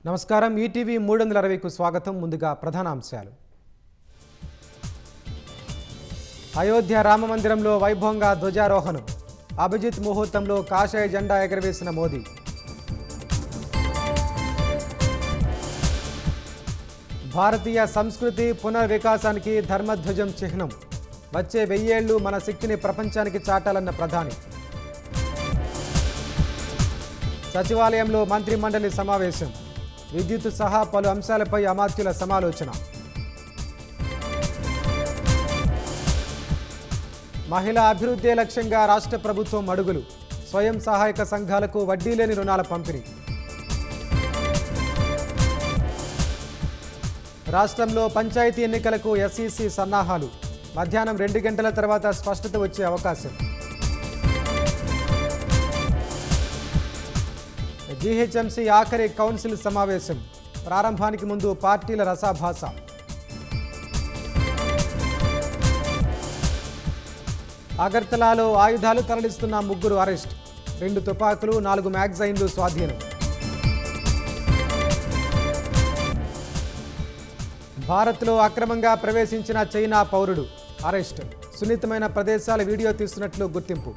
నమస్కారం ఈటీవీ 360కు స్వాగతం. ముందుగా ప్రధాన అంశాలు. అయోధ్య రామ మందిరంలో వైభవంగా ధ్వజారోహణం. అభిజిత్ ముహూర్తంలో కాషాయ జెండా ఎగరవేసిన మోదీ. భారతీయ సంస్కృతి పునర్వికాసానికి ధర్మధ్వజం చిహ్నం. వచ్చే 1000 ఏళ్లు మన శక్తిని ప్రపంచానికి చాటాలన్న ప్రధాని. సచివాలయంలో మంత్రి మండలి సమావేశం. విద్యుత్ సహా పలు అంశాలపై అమాత్యుల సమాలోచన. మహిళా అభివృద్ధి లక్ష్యంగా రాష్ట్ర ప్రభుత్వం అడుగులు. స్వయం సహాయక సంఘాలకు వడ్డీ లేని రుణాల పంపిణీ. రాష్ట్రంలో పంచాయతీ ఎన్నికలకు ఎస్ఈసి సన్నాహాలు. మధ్యాహ్నం 2 గంటల తర్వాత స్పష్టత వచ్చే అవకాశం. జీహెచ్ఎంసీ ఆఖరి కౌన్సిల్ సమావేశం. ప్రారంభానికి ముందు పార్టీల రసాభాస. అగర్తలాలో ఆయుధాలు తరలిస్తున్న 3 అరెస్ట్. 2 తుపాకులు 4 మ్యాగజైన్లు స్వాధీనం. భారత్లో అక్రమంగా ప్రవేశించిన చైనా పౌరుడు అరెస్ట్. సున్నితమైన ప్రదేశాల వీడియో తీస్తున్నట్లు గుర్తింపు.